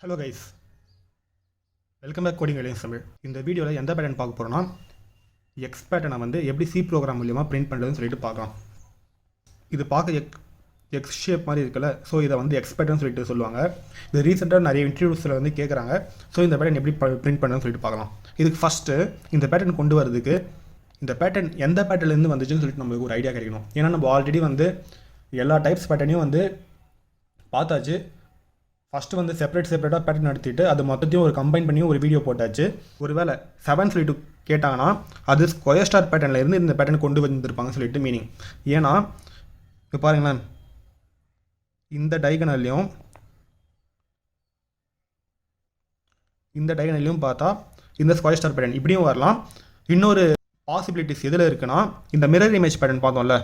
Hello guys, welcome back coding aliens Tamil. இந்த வீடியோவில் எந்த பேட்டர்ன் பார்க்க போகிறோன்னா எக்ஸ் பேட்டர்னை வந்து எப்படி சி ப்ரோக்ராம் மூலியமாக பிரிண்ட் பண்ணுறதுன்னு சொல்லிட்டு பார்க்கலாம். இது பார்க்க எக்ஸ் ஷேப் மாதிரி இருக்குல்ல, ஸோ இதை வந்து எக்ஸ் பேட்டர்ன் சொல்லிட்டு சொல்லுவாங்க. இது ரீசெண்டாக நிறைய இன்டர்வியூஸில் வந்து கேட்குறாங்க. ஸோ இந்த பேட்டர்ன் எப்படி பிரிண்ட் பண்ணுறதுன்னு சொல்லிட்டு பார்க்கலாம். இதுக்கு ஃபஸ்ட்டு இந்த பேட்டர்ன் கொண்டு வரதுக்கு இந்த பேட்டர்ன் எந்த பேட்டர்ன்லேருந்து வந்துச்சுன்னு சொல்லிட்டு நம்மளுக்கு ஒரு ஐடியா கிடைக்கணும். ஏன்னா நம்ம ஆல்ரெடி வந்து எல்லா டைப்ஸ் பேட்டர்னையும் வந்து பார்த்தாச்சு. ஃபஸ்ட்டு வந்து செப்பரேட்டாக பேட்டர்ன் நடத்திட்டு அது மொத்தத்தையும் ஒரு கம்பைன் பண்ணி ஒரு வீடியோ போட்டாச்சு. ஒருவேளை 7 சொல்லிட்டு கேட்டாங்கன்னா அது ஸ்கொயர் ஸ்டார் பேட்டர்னில் இருந்து இந்த பேட்டர்ன் கொண்டு வந்திருப்பாங்கன்னு சொல்லிட்டு மீனிங். ஏன்னா இப்போ பாருங்களேன், இந்த டைகனல்லையும் பார்த்தா இந்த ஸ்கொயர் ஸ்டார் பேட்டர்ன் இப்படியும் வரலாம். இன்னொரு பாசிபிலிட்டிஸ் எதில் இருக்குன்னா, இந்த மிரர் இமேஜ் பேட்டர்ன் பார்த்தோம்ல,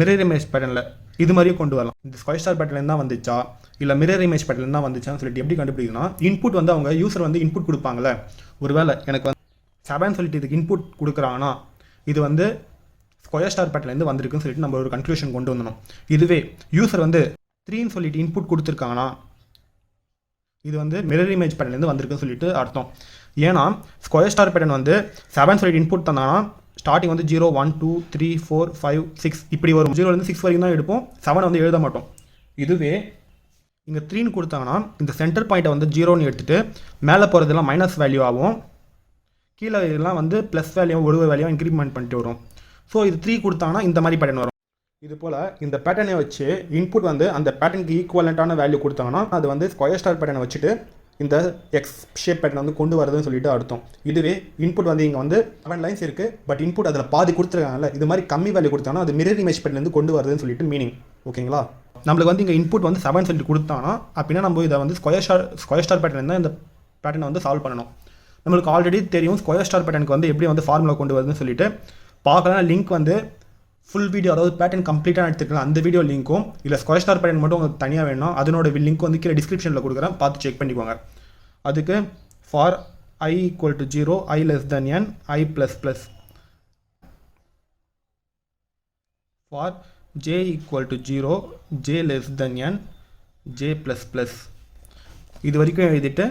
மிரர் இமேஜ் பேட்டர்னில் இது மாதிரியும் கொண்டு வரலாம். இந்த ஸ்கொயர் ஸ்டார் பேட்டர்ன் தான் வந்துச்சா இல்லை மிரர் இமேஜ் பேட்டர்ன் தான் வந்துச்சான்னு சொல்லிட்டு எப்படி கண்டுபிடிக்கணும்னா, இன்புட் வந்து அவங்க யூசர் வந்து இன்புட் கொடுப்பாங்கல்ல. ஒருவேளை எனக்கு வந்து 7 சொல்லிட்டு இதுக்கு இன்புட் கொடுக்குறாங்கன்னா இது வந்து ஸ்கொயர் ஸ்டார் பேட்டர்லேருந்து வந்திருக்குன்னு சொல்லிட்டு நம்ம ஒரு கன்க்ளூஷன் கொண்டு வந்துடணும். இதுவே யூசர் வந்து 3 சொல்லிட்டு இன்புட் கொடுத்துருக்காங்கன்னா இது வந்து மிரர் இமேஜ் பேட்டர்லேருந்து வந்திருக்குன்னு சொல்லிட்டு அர்த்தம். ஏன்னா ஸ்கொயர் ஸ்டார் பேட்டர்ன் வந்து 7 சொல்லிட்டு இன்புட் தந்தாங்கன்னா ஸ்டார்டிங் வந்து 0 1 2 3 4 5 6 இப்படி வரும். 0லேருந்து 6 வரைக்கும் தான் எடுப்போம், 7 வந்து எழுத மாட்டோம். இதுவே இங்கே 3 கொடுத்தாங்கன்னா இந்த சென்டர் பாயிண்ட்டை வந்து 0ன்னு எடுத்துகிட்டு மேலே போகிறதெல்லாம் மைனஸ் வேல்யூ ஆகும், கீழே இதெல்லாம் வந்து ப்ளஸ் வேல்யூ ஒரு வேல்யூ இன்க்ரிமெண்ட் பண்ணிட்டு வரும். ஸோ இது 3 கொடுத்தாங்கன்னா இந்த மாதிரி பேட்டர்ன் வரும். இது போல் இந்த பேட்டர்னை வச்சு இன்புட் வந்து அந்த பேட்டர்னுக்கு ஈக்குவலண்ட்டான வேல்யூ கொடுத்தாங்கன்னா அது வந்து ஸ்கொயர் ஸ்டார் பேட்டர்னை வச்சுட்டு இந்த எக்ஸ் ஷேப் பேட்டர்ன் வந்து கொண்டு வரதுன்னு சொல்லிட்டு அர்த்தம். இதுவே இன்புட் வந்து இங்கே வந்து 7 லைன்ஸ் இருக்குது, பட் இன்புட் அதில் பாதி கொடுத்துருக்காங்கல்ல, இது மாதிரி கம்மி வேல்யூ கொடுத்தாங்கன்னா அது மிரர் இமேஜ் பேட்டர்லேருந்து கொண்டு வருதுன்னு சொல்லிட்டு மீனிங். ஓகேங்களா, நம்மளுக்கு வந்து இங்கே இன்புட் வந்து 7 சொல்லிட்டு கொடுத்தாங்கன்னா அப்படின்னா நம்ம இதை வந்து ஸ்கொயர் ஸ்டார் பேட்டர்ன் தான் இந்த பேட்டர்னை வந்து சால்வ் பண்ணணும். நம்மளுக்கு ஆல்ரெடி தெரியும் ஸ்கொயர் ஸ்டார் பேட்டர்னுக்கு வந்து எப்படி வந்து ஃபார்முலா கொண்டு வருதுன்னு சொல்லிட்டு பார்க்கலாம். லிங்க் வந்து ஃபுல் வீடியோ, அதாவது பேட்டர்ன் கம்ப்ளீட்டாக எடுத்துக்கலாம், அந்த வீடியோ லிங்க்கும் இல்லை ஸ்கொயர் ஸ்டார் பேட்டர்ன் மட்டும் உங்களுக்கு தனியாக வேணும், அதனோட லிங்க் வந்து கீழே டிஸ்கிரிப்ஷனில் கொடுக்குறேன், பார்த்து செக் பண்ணிக்கோங்க. அதுக்கு for I = 0 I n I++, for J = 0 J n J++, இது வரைக்கும் எழுதிட்டு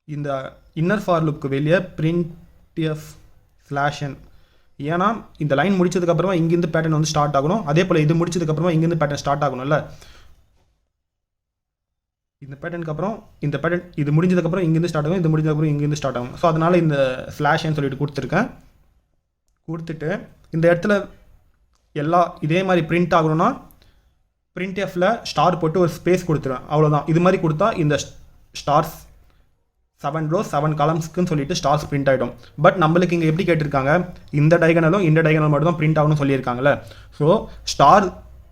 இந்த இன்னர் ஃபார் லுக்கு வெளியே printf /n. ஏன்னா இந்த லைன் முடிச்சதுக்கப்புறமா இங்கேருந்து பேட்டர்ன் வந்து ஸ்டார்ட் ஆகணும், அதே போல் இது முடிச்சதுக்கப்புறமா இங்கேருந்து பேட்டர்ன் ஸ்டார்ட் ஆகணும்ல. இந்த பேட்டர்னுக்கு அப்புறம் இந்த பேட்டர்ன் இது முடிஞ்சதுக்கப்புறம் இங்கேருந்து ஸ்டார்ட் ஆகும், இது முடிஞ்சதுக்கப்புறம் இங்கேருந்து ஸ்டார்ட் ஆகும். ஸோ அதனால் இந்த /n சொல்லிட்டு கொடுத்துட்டு இந்த இடத்துல எல்லா இதே மாதிரி பிரிண்ட் ஆகணும்னா printfல ஸ்டார் போட்டு ஒரு ஸ்பேஸ் கொடுத்துருவேன், அவ்வளோதான். இது மாதிரி கொடுத்தா இந்த ஸ்டார்ஸ் 7 rows 7 காலம்ஸ்க்குன்னு சொல்லிட்டு ஸ்டார்ஸ் பிரிண்ட் ஆகிடும். பட் நம்மளுக்கு இங்கே எப்படி கேட்டிருக்காங்க, இந்த டைகனலும் இந்த டைகனல் மட்டும் தான் பிரிண்ட் ஆகணும்னு சொல்லியிருக்காங்கல்ல. ஸோ ஸ்டார்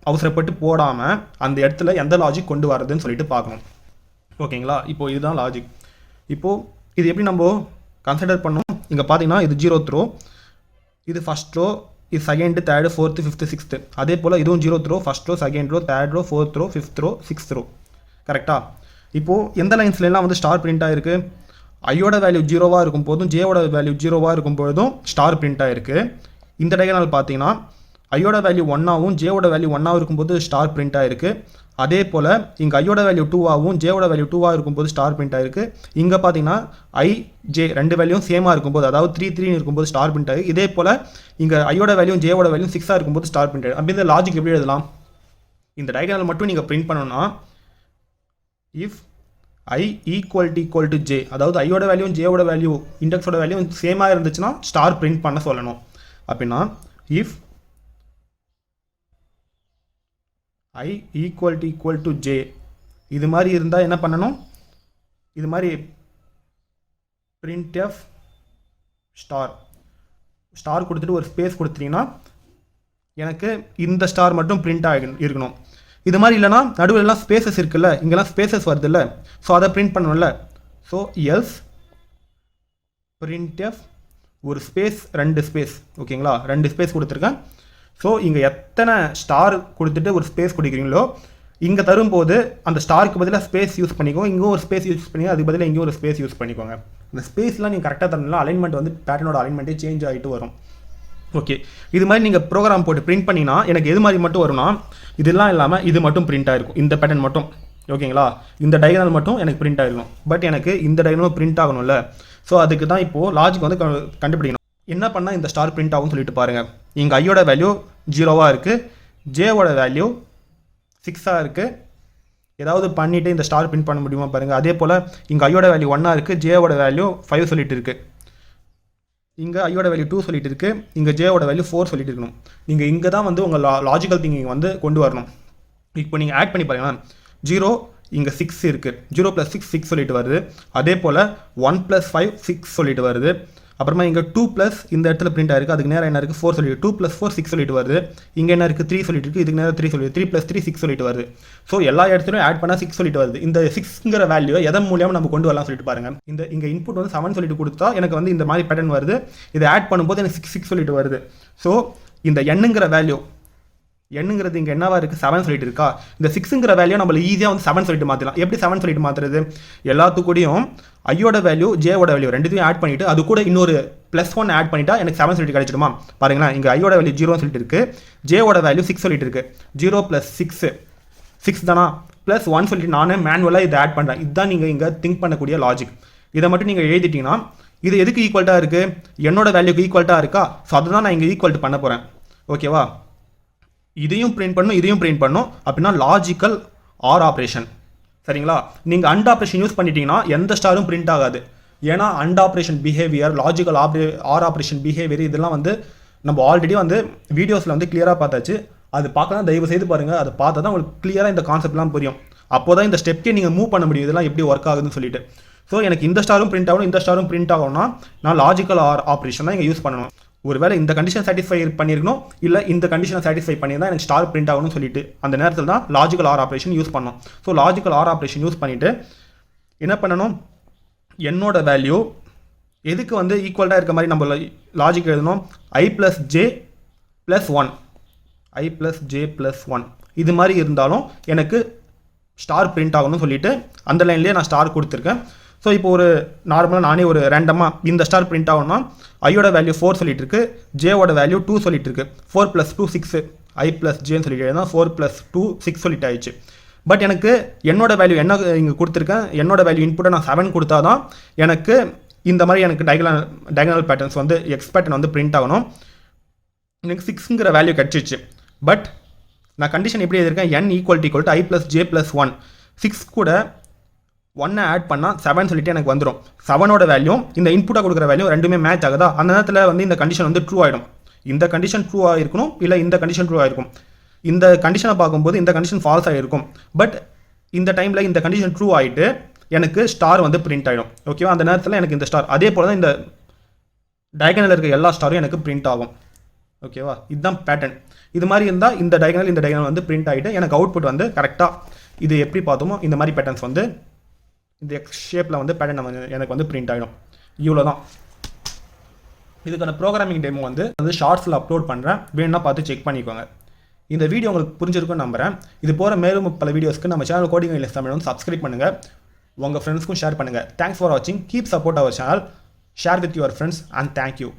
அவசரப்பட்டு போடாமல் அந்த இடத்துல எந்த லாஜிக் கொண்டு வரதுன்னு சொல்லிட்டு பார்க்கணும். ஓகேங்களா, இப்போது இதுதான் லாஜிக். இப்போது இது எப்படி நம்ம கன்சிடர் பண்ணோம், இங்கே பார்த்தீங்கன்னா இது 0th row, இது ஃபஸ்ட் ரோ, இது 2nd 3rd 4th 5th 6th, அதே போல் இதுவும் 0th row, first row, 2nd row, 3rd row, 4th row, 5th row, 6th row. கரெக்டாக? இப்போது எந்த லைன்ஸ்லாம் வந்து ஸ்டார் பிரிண்ட் ஆகிருக்கு, ஐயோட வேல்யூ 0வாக இருக்கும் போதும் ஜேவோட வேல்யூ 0வாக இருக்கும் பொழுதும் ஸ்டார் பிரிண்ட் ஆகிருக்கு. இந்த டைகனல் பார்த்தீங்கன்னா ஐயோட வேல்யூ 1ஆகவும் ஜேவோட வேல்யூ 1ஆகவும் இருக்கும்போது ஸ்டார் பிரிண்ட் ஆகிருக்கு. அதே போல் இங்கே ஐயோட வேல்யூ 2ஆகவும் ஜேவோட வேல்யூ 2ஆக இருக்கும்போது ஸ்டார் பிரிண்ட் ஆகிருக்கு. இங்கே பார்த்தீங்கன்னா ஐ ஜே ரெண்டு வேல்யூவும் சேமாக இருக்கும்போது, அதாவது 3 3 இருக்கும்போது ஸ்டார் பிரிண்ட் ஆகி, இதே போல் இங்கே ஐயோட வேல்யூ ஜேவோட வேல்யூ 6ஆக இருக்கும்போது ஸ்டார் பிரிண்ட் ஆகி. அப்படி இந்த லாஜிக் எப்படி எழுதலாம், இந்த டைகனல் மட்டும் நீங்கள் பிரிண்ட் பண்ணணும்னா இஃப் I = J, அதாவது ஐயோட வேல்யூ ஜேவோட வேல்யூ இண்டெக்ஸோட வேல்யூ சேமாக இருந்துச்சுன்னா ஸ்டார் பிரிண்ட் பண்ண சொல்லணும். அப்படின்னா இஃப் I = J இது மாதிரி இருந்தால் என்ன பண்ணணும், இது மாதிரி printf ஸ்டார் கொடுத்துட்டு ஒரு ஸ்பேஸ் கொடுத்துட்டீங்கன்னா எனக்கு இந்த ஸ்டார் மட்டும் பிரிண்ட் இருக்கணும். இது மாதிரி இல்லைனா நடுவில் எல்லாம் ஸ்பேசஸ் இருக்குல்ல, இங்கெல்லாம் ஸ்பேசஸ் வருது இல்லை, ஸோ அதை பிரிண்ட் பண்ணணும்ல. ஸோ எல்ஸ் printf ஒரு ஸ்பேஸ் 2 ஸ்பேஸ், ஓகேங்களா, 2 ஸ்பேஸ் கொடுத்துருக்கேன். ஸோ இங்கே எத்தனை ஸ்டார் கொடுத்துட்டு ஒரு ஸ்பேஸ் கொடுக்குறீங்களோ இங்கே தரும்போது அந்த ஸ்டாருக்கு பதிலாக ஸ்பேஸ் யூஸ் பண்ணிக்கோங்க, இங்கே ஒரு ஸ்பேஸ் யூஸ் பண்ணி அதுக்கு பதிலாக இங்கே ஒரு ஸ்பேஸ் யூஸ் பண்ணிக்கோங்க. இந்த ஸ்பேஸ்லாம் நீங்கள் கரெக்டாக தரணும்னா அலைன்மெண்ட் வந்து பேட்டர்னோட அலைன்மெண்ட்டே சேஞ்ச் ஆகிட்டு வரும். ஓகே, இது மாதிரி நீங்கள் ப்ரோக்ராம் போட்டு பிரிண்ட் பண்ணிங்கன்னா எனக்கு எது மாதிரி மட்டும் வரும்னா, இதெல்லாம் இல்லாமல் இது மட்டும் பிரிண்ட் ஆகிருக்கும், இந்த பேட்டர்ன் மட்டும். ஓகேங்களா, இந்த டயகனல் மட்டும் எனக்கு பிரிண்ட் ஆகிருக்கும். பட் எனக்கு இந்த டயகனலும் பிரிண்ட் ஆகணும்ல. ஸோ அதுக்கு தான் இப்போது லாஜிக் வந்து கண்டுபிடிக்கணும். என்ன பண்ணால் இந்த ஸ்டார் பிரிண்ட் ஆகும்னு சொல்லிட்டு பாருங்கள். இங்கே ஐயோட வேல்யூ 0 இருக்குது, ஜேவோட வேல்யூ 6 இருக்குது. ஏதாவது பண்ணிவிட்டு இந்த ஸ்டார் பிரிண்ட் பண்ண முடியுமா பாருங்கள். அதே போல் இங்கே ஐயோட வேல்யூ 1 இருக்குது, ஜேவோட வேல்யூ 5 சொல்லிட்டு இருக்குது. இங்கே ஐயோட வேல்யூ 2 சொல்லிட்டு இருக்குது, இங்கே ஜேவோட வேல்யூ 4 சொல்லிட்டு இருக்கணும். நீங்கள் இங்கே தான் வந்து உங்கள் லாஜிக்கல் திங்கிங் வந்து கொண்டு வரணும். இப்போ நீங்கள் ஆட் பண்ணி பாருங்களேன். 0 இங்கே 6 இருக்குது, 0 + 6 6 சொல்லிட்டு வருது. அதே போல் 1 + 5 6 சொல்லிட்டு வருது. அப்புறமா இங்கே 2 ப்ளஸ் இந்த இடத்துல பிரிண்ட் ஆயிருக்கு, அதுக்கு நேரம் என்ன இருக்குது 4 சொல்லிட்டு 2 + 4 6 சொல்லிட்டு வருது. இங்கே என்ன இருக்குது 3 சொல்லிட்டு இருக்குது, இதுக்கு நேரம் 3 சொல்லிட்டு 3 + 3 6 சொல்லிட்டு வருது. ஸோ எல்லா இடத்துலையும் ஆட் பண்ணால் 6 சொல்லிட்டு வருது. இந்த 6ங்கிற வேல்யூ எதன் மூலியமாக நம்ம கொண்டு வரலாம் சொல்லிட்டு பாருங்கள். இங்கே இன்புட் வந்து 7 சொல்லிட்டு கொடுத்தா எனக்கு வந்து இந்த மாதிரி பேட்டர்ன் வருது. இதை ஆட் பண்ணும்போது எனக்கு 6 6 சொல்லிட்டு வருது. ஸோ இந்த எண்ணுங்கிற வேல்யூ, எண்ணுங்கிறது இங்கே என்னவா இருக்குது 7 சொல்லிட்டு இருக்கா. இந்த 6ங்கிற வேல்யூ நம்மள ஈஸியாக வந்து 7 சொல்லிட்டு மாற்றலாம். எப்படி 7 சொல்லிட்டு மாற்றுறது? எல்லாத்துக்கூடையும் ஐயோட வேல்யூ ஜேவோட வேல்யூ ரெண்டுத்தையும் ஆட் பண்ணிவிட்டு அது கூட இன்னொரு +1 ஆட் பண்ணிட்டா எனக்கு 7 சொல்லிட்டு கிடைச்சிடுமா? பாருங்களேன், இங்கே ஐயோட வேல்யூ 0 சொல்லிட்டு இருக்குது, ஜேவோட வேல்யூ 6 சொல்லிட்டு இருக்குது. 0 + 6 6 தானா, +1 சொல்லிட்டு நானே மேனுவலாக இதை ஆட் பண்ணுறேன். இதுதான் நீங்கள் இங்கே திங்க் பண்ணக்கூடிய லாஜிக். இதை மட்டும் நீங்கள் எழுதிட்டீங்கன்னா இது எதுக்கு ஈக்குவல்ட்டாக இருக்குது, என்னோட வேல்யூக்கு ஈக்குவல்ட்டாக இருக்கா. ஸோ அதுதான் நான் இங்கே ஈக்குவல்ட்டு பண்ண போகிறேன். ஓகேவா, இதையும் பிரிண்ட் பண்ணணும், இதையும் பிரிண்ட் பண்ணணும். அப்படின்னா லாஜிக்கல் ஆர் ஆப்ரேஷன். சரிங்களா, நீங்கள் அண்ட் ஆப்ரேஷன் யூஸ் பண்ணிட்டீங்கன்னா எந்த ஸ்டாரும் பிரிண்ட் ஆகாது. ஏன்னா and operation behaviour, logical or operation behaviour இதெல்லாம் வந்து நம்ம ஆல்ரெடி வந்து வீடியோஸில் வந்து கிளியராக பார்த்தாச்சு. அது பார்க்கலாம், தயவு செய்து பாருங்கள். அதை பார்த்தா தான் உங்களுக்கு கிளியராக இந்த கான்செப்ட்லாம் புரியும். அப்போ தான் இந்த ஸ்டெப்கே நீங்கள் மூவ் பண்ண முடியும், இதெல்லாம் எப்படி ஒர்க் ஆகுதுன்னு சொல்லிட்டு. ஸோ எனக்கு இந்த ஸ்டாரும் பிரிண்ட் ஆகணும், இந்த ஸ்டாரும் பிரிண்ட் ஆகணும்னா நான் லாஜிக்கல் ஆர் ஆப்ரேஷன் தான் இங்கே யூஸ் பண்ணணும். ஒருவேளை இந்த கண்டிஷன் சாட்டிஸ்ஃபை பண்ணியிருக்கணும், இல்லை இந்த கண்டிஷனை சாட்டிஸ்ஃபை பண்ணியிருந்தால் எனக்கு ஸ்டார் பிரிண்ட் ஆகணும்னு சொல்லிட்டு அந்த நேரத்தில் தான் லாஜிக்கல் ஆர் ஆப்ரேஷன் யூஸ் பண்ணணும். So logical or operation use பண்ணிவிட்டு என்ன பண்ணணும், என்னோட வேல்யூ எதுக்கு வந்து ஈக்குவல்ட்டாக இருக்க மாதிரி நம்ம லாஜிக் எழுதணும். I + j + 1, I + j + 1 இது மாதிரி இருந்தாலும் எனக்கு ஸ்டார் பிரிண்ட் ஆகணும்னு சொல்லிட்டு அந்த லைன்லேயே நான் ஸ்டார் கொடுத்துருக்கேன். ஸோ இப்போ ஒரு நார்மலாக நானே ஒரு ரேண்டமாக இந்த ஸ்டார் பிரிண்ட் ஆகணும்னா ஐயோட வேல்யூ 4 சொல்லிட்டு இருக்கு, ஜேவோட வேல்யூ 2 சொல்லிட்டு இருக்கு. 4 + 2 6, I + jன்னு சொல்லிட்டு எழுதுனா 4 + 2 6 சொல்லிட்டு ஆயிடுச்சு. பட் எனக்கு என்னோட வேல்யூ என்ன இங்கே கொடுத்துருக்கேன், என்னோட வேல்யூ இன்புட்டை நான் 7 கொடுத்தா தான் எனக்கு இந்த மாதிரி எனக்கு டயகனல் பேட்டர்ன்ஸ் வந்து எக்ஸ் பேட்டர்ன் வந்து பிரிண்ட் ஆகணும். எனக்கு 6ங்கிற வேல்யூ கிடச்சிச்சு. பட் நான் கண்டிஷன் எப்படி எழுதியிருக்கேன், n = I + j + 1. 6 கூட 1 ஆட் பண்ணால் 7 சொல்லிட்டு எனக்கு வந்துடும். 7ஓட வேல்யூ இந்த இன்புட்டாக கொடுக்குற வேல்யூ ரெண்டுமே மேட்ச் ஆகுதா, அந்த நேரத்தில் வந்து இந்த கண்டிஷன் வந்து ட்ரூ ஆகிடும். இந்த கண்டிஷன் ட்ரூ ஆகிருக்கணும், இல்லை இந்த கண்டிஷன் ட்ரூ ஆகிருக்கும். இந்த கண்டிஷனை பார்க்கும்போது இந்த கண்டிஷன் ஃபால்ஸ் ஆகிருக்கும். பட் இந்த டைமில் இந்த கண்டிஷன் ட்ரூ ஆகிட்டு எனக்கு ஸ்டார் வந்து பிரிண்ட் ஆகிடும். ஓகேவா, அந்த நேரத்தில் எனக்கு இந்த ஸ்டார் அதே போல் தான் இந்த டயகனலில் இருக்க எல்லா ஸ்டாரும் எனக்கு பிரிண்ட் ஆகும். ஓகேவா, இதுதான் பேட்டர்ன். இது மாதிரி இருந்தால் இந்த டயகனல் வந்து பிரிண்ட் ஆகிட்டு எனக்கு அவுட்புட் வந்து கரெக்டாக இது எப்படி பார்த்தோமோ இந்த மாதிரி பேட்டர்ன்ஸ் வந்து இந்த எக்ஸ் ஷேப்பில் வந்து பேட்டர்ன் எனக்கு வந்து பிரிண்ட் ஆகிடும். இவ்வளோ தான். இதுக்கான ப்ரோக்ராமிங் டெமோ வந்து ஷார்ட்ஸில் அப்லோட் பண்ணுறேன், வேணும்னா பார்த்து செக் பண்ணிக்கோங்க. இந்த வீடியோ உங்களுக்கு புரிஞ்சிருக்குன்னு நம்புகிறேன். இது போகிற மேலும் பல வீடியோஸ்க்கு நம்ம சேனல் கோடிங் இங்கிலீஷ் தமிழ் வந்து சப்ஸ்கிரைப் பண்ணுங்கள், உங்கள் ஃப்ரெண்ட்ஸ்க்கும் ஷேர் பண்ணுங்கள். தேங்க்ஸ் ஃபார் வாட்சிங், keep support our channel, share with your friends and thank you.